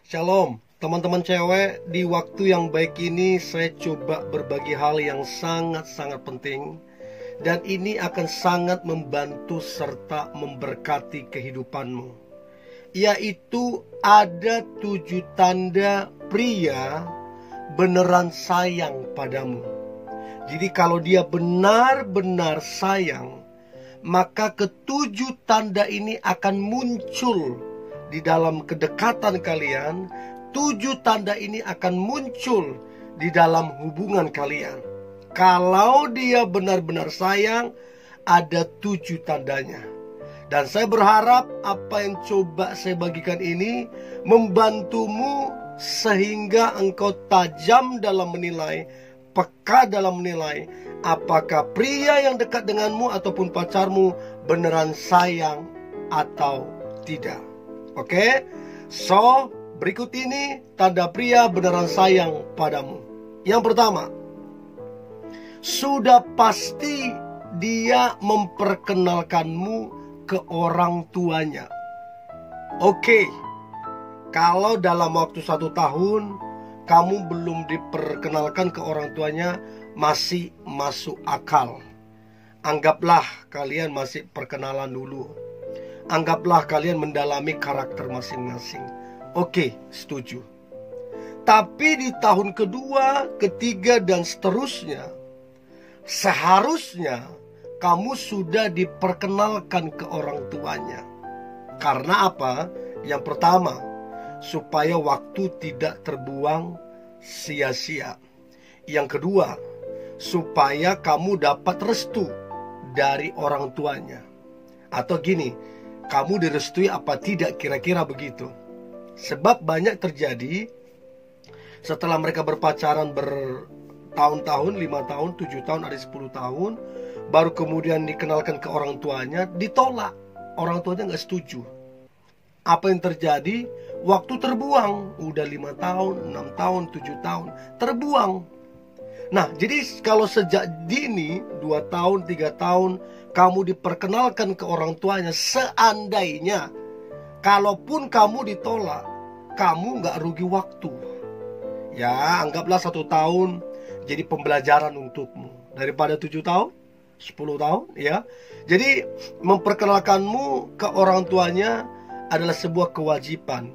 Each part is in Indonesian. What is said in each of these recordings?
Shalom, teman-teman cewek. Di waktu yang baik ini saya coba berbagi hal yang sangat-sangat penting, dan ini akan sangat membantu serta memberkati kehidupanmu. Yaitu ada 7 tanda pria beneran sayang padamu. Jadi kalau dia benar-benar sayang, maka ketujuh tanda ini akan muncul di dalam kedekatan kalian. 7 tanda ini akan muncul di dalam hubungan kalian. Kalau dia benar-benar sayang, ada 7 tandanya. Dan saya berharap apa yang coba saya bagikan ini membantumu sehingga engkau tajam dalam menilai, peka dalam menilai apakah pria yang dekat denganmu ataupun pacarmu beneran sayang atau tidak. Oke? So, berikut ini tanda pria beneran sayang padamu. Yang pertama, sudah pasti dia memperkenalkanmu ke orang tuanya. Oke, kalau dalam waktu 1 tahun kamu belum diperkenalkan ke orang tuanya, masih masuk akal. Anggaplah kalian masih perkenalan dulu. Anggaplah kalian mendalami karakter masing-masing. Oke, setuju. Tapi di tahun kedua, ketiga, dan seterusnya, seharusnya kamu sudah diperkenalkan ke orang tuanya. Karena apa? Yang pertama, supaya waktu tidak terbuang sia-sia. Yang kedua, supaya kamu dapat restu dari orang tuanya. Atau gini, kamu direstui apa tidak, kira-kira begitu. Sebab banyak terjadi setelah mereka berpacaran bertahun-tahun, 5 tahun, 7 tahun, ada 10 tahun, baru kemudian dikenalkan ke orang tuanya, ditolak. Orang tuanya gak setuju. Apa yang terjadi? Waktu terbuang. Udah 5 tahun, 6 tahun, 7 tahun, terbuang. Nah, jadi kalau sejak dini 2 tahun, 3 tahun kamu diperkenalkan ke orang tuanya, seandainya kalaupun kamu ditolak, kamu gak rugi waktu. Ya, anggaplah 1 tahun jadi pembelajaran untukmu. Daripada 7 tahun, 10 tahun, ya. Jadi memperkenalkanmu ke orang tuanya adalah sebuah kewajiban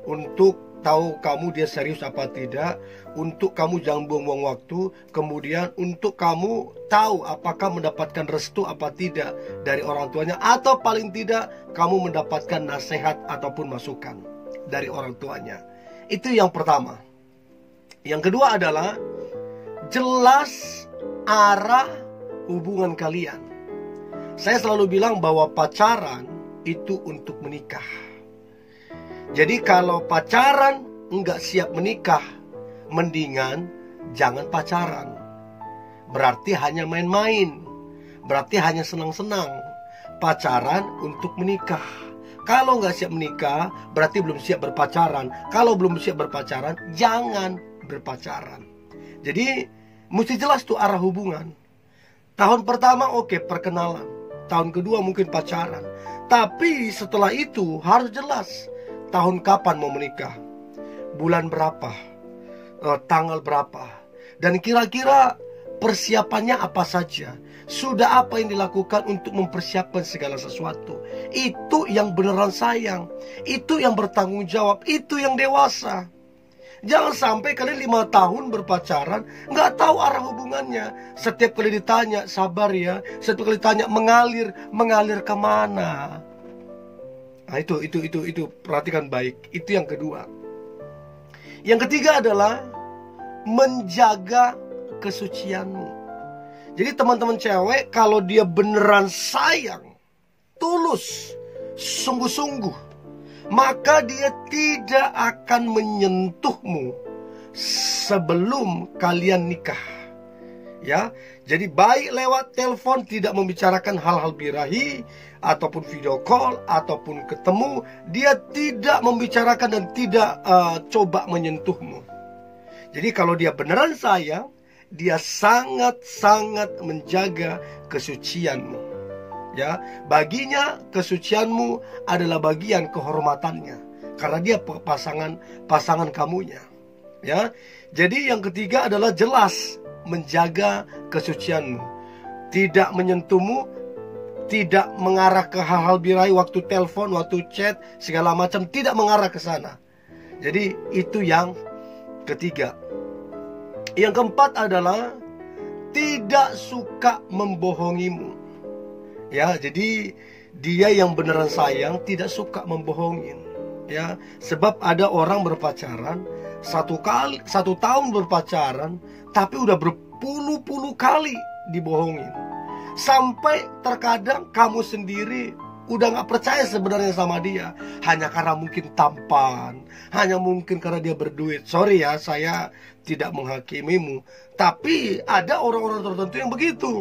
untuk tahu kamu dia serius apa tidak, untuk kamu jangan buang-buang waktu, kemudian untuk kamu tahu apakah mendapatkan restu apa tidak dari orang tuanya, atau paling tidak kamu mendapatkan nasihat ataupun masukan dari orang tuanya. Itu yang pertama. Yang kedua adalah jelas arah hubungan kalian. Saya selalu bilang bahwa pacaran itu untuk menikah. Jadi kalau pacaran nggak siap menikah, mendingan jangan pacaran. Berarti hanya main-main, berarti hanya senang-senang. Pacaran untuk menikah. Kalau nggak siap menikah, berarti belum siap berpacaran. Kalau belum siap berpacaran, jangan berpacaran. Jadi mesti jelas tuh arah hubungan. Tahun pertama oke, perkenalan. Tahun kedua mungkin pacaran. Tapi setelah itu harus jelas. Tahun kapan mau menikah? Bulan berapa? Tanggal berapa? Dan kira-kira persiapannya apa saja? Sudah apa yang dilakukan untuk mempersiapkan segala sesuatu? Itu yang beneran sayang. Itu yang bertanggung jawab. Itu yang dewasa. Jangan sampai kalian 5 tahun berpacaran nggak tahu arah hubungannya. Setiap kali ditanya, sabar ya. Setiap kali ditanya, mengalir kemana? Nah, itu perhatikan baik. Itu yang kedua. Yang ketiga adalah menjaga kesucianmu. Jadi teman-teman cewek, kalau dia beneran sayang, tulus, sungguh-sungguh, maka dia tidak akan menyentuhmu sebelum kalian nikah. Ya, jadi baik lewat telepon, tidak membicarakan hal-hal birahi, ataupun video call, ataupun ketemu, dia tidak membicarakan dan tidak coba menyentuhmu. Jadi kalau dia beneran sayang, dia sangat-sangat menjaga kesucianmu. Ya, baginya kesucianmu adalah bagian kehormatannya. karena dia pasangan kamunya. Ya. Jadi yang ketiga adalah jelas menjaga kesucianmu. Tidak menyentuhmu, tidak mengarah ke hal-hal birahi waktu telepon, waktu chat, segala macam, tidak mengarah ke sana. Jadi itu yang ketiga. Yang keempat adalah tidak suka membohongimu. Ya, jadi dia yang beneran sayang tidak suka membohongin. Ya, sebab ada orang berpacaran satu tahun berpacaran, tapi udah berpuluh-puluh kali dibohongin. Sampai terkadang kamu sendiri udah gak percaya sebenarnya sama dia, hanya karena mungkin tampan, hanya mungkin karena dia berduit. Sorry ya, saya tidak menghakimimu, tapi ada orang-orang tertentu yang begitu,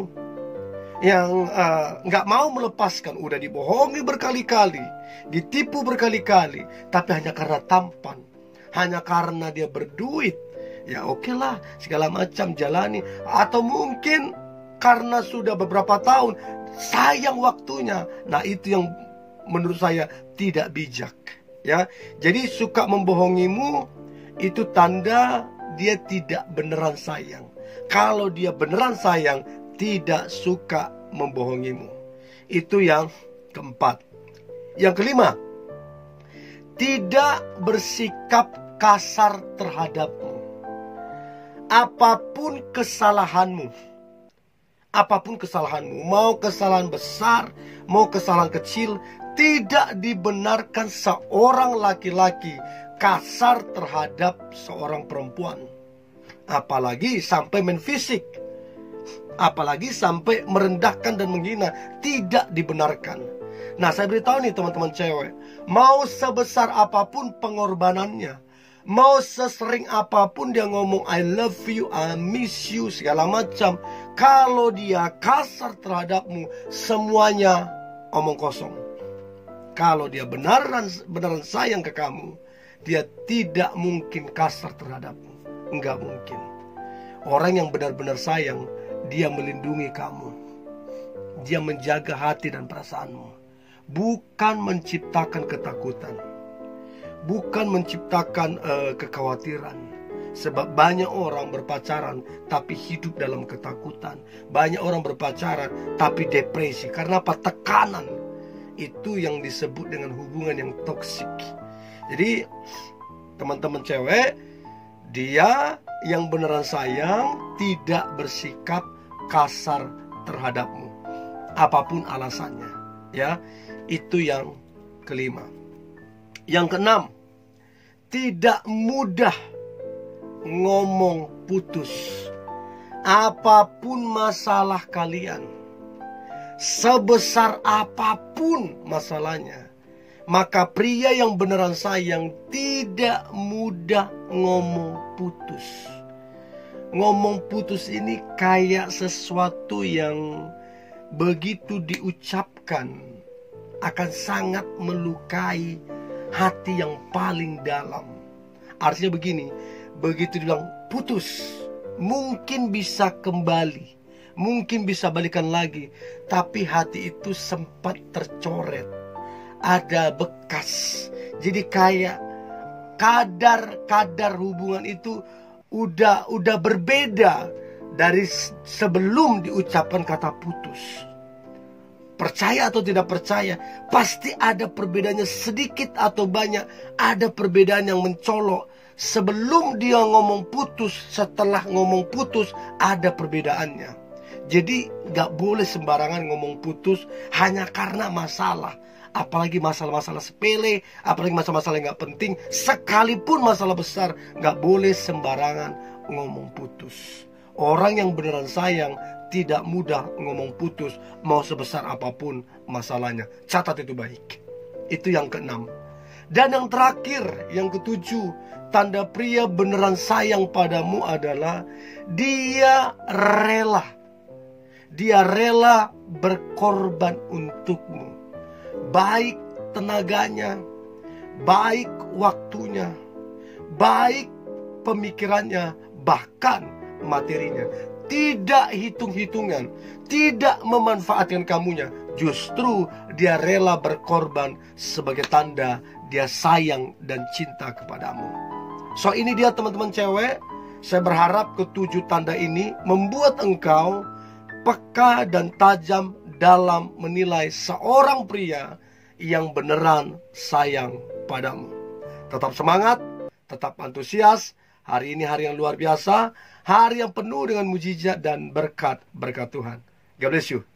yang gak mau melepaskan. Udah dibohongi berkali-kali, ditipu berkali-kali, tapi hanya karena tampan, hanya karena dia berduit. Ya oke lah, segala macam jalani. Atau mungkin karena sudah beberapa tahun sayang waktunya. Nah itu yang menurut saya tidak bijak. Ya, jadi suka membohongimu itu tanda dia tidak beneran sayang. Kalau dia beneran sayang, tidak suka membohongimu. Itu yang keempat. Yang kelima, tidak bersikap kasar terhadapmu. Apapun kesalahanmu, mau kesalahan besar, mau kesalahan kecil, tidak dibenarkan seorang laki-laki kasar terhadap seorang perempuan. Apalagi sampai main fisik, apalagi sampai merendahkan dan menghina, tidak dibenarkan. Nah, saya beritahu nih teman-teman cewek, mau sebesar apapun pengorbanannya, mau sesering apapun dia ngomong I love you, I miss you, segala macam, kalau dia kasar terhadapmu, semuanya omong kosong. Kalau dia beneran sayang ke kamu, dia tidak mungkin kasar terhadapmu. Enggak mungkin. Orang yang benar-benar sayang, dia melindungi kamu, dia menjaga hati dan perasaanmu, bukan menciptakan ketakutan, bukan menciptakan kekhawatiran. Sebab banyak orang berpacaran tapi hidup dalam ketakutan. Banyak orang berpacaran tapi depresi. Karena apa? Tekanan. Itu yang disebut dengan hubungan yang toksik. Jadi teman-teman cewek, dia yang beneran sayang tidak bersikap kasar terhadapmu, apapun alasannya. Ya, itu yang kelima. Yang keenam, tidak mudah ngomong putus. Apapun masalah kalian, sebesar apapun masalahnya, maka pria yang beneran sayang tidak mudah ngomong putus. Ngomong putus ini kayak sesuatu yang begitu diucapkan akan sangat melukai hati yang paling dalam. Artinya begini, begitu dibilang putus, mungkin bisa kembali, mungkin bisa balikan lagi, tapi hati itu sempat tercoret, ada bekas. Jadi kayak kadar hubungan itu udah berbeda dari sebelum diucapkan kata putus. Percaya atau tidak percaya, pasti ada perbedaannya, sedikit atau banyak. Ada perbedaan yang mencolok. Sebelum dia ngomong putus, setelah ngomong putus, ada perbedaannya. Jadi gak boleh sembarangan ngomong putus hanya karena masalah. Apalagi masalah-masalah sepele, apalagi masalah-masalah yang gak penting. Sekalipun masalah besar, gak boleh sembarangan ngomong putus. Orang yang beneran sayang tidak mudah ngomong putus, mau sebesar apapun masalahnya. Catat itu baik. Itu yang keenam. Dan yang terakhir, yang ketujuh, tanda pria beneran sayang padamu adalah dia rela berkorban untukmu. Baik tenaganya, baik waktunya, baik pemikirannya, bahkan materinya. Tidak hitung-hitungan, tidak memanfaatkan kamunya. Justru dia rela berkorban sebagai tanda dia sayang dan cinta kepadamu. So ini dia teman-teman cewek. Saya berharap ketujuh tanda ini membuat engkau peka dan tajam dalam menilai seorang pria yang beneran sayang padamu. Tetap semangat, tetap antusias. Hari ini hari yang luar biasa, hari yang penuh dengan mujizat dan berkat Tuhan. God bless you.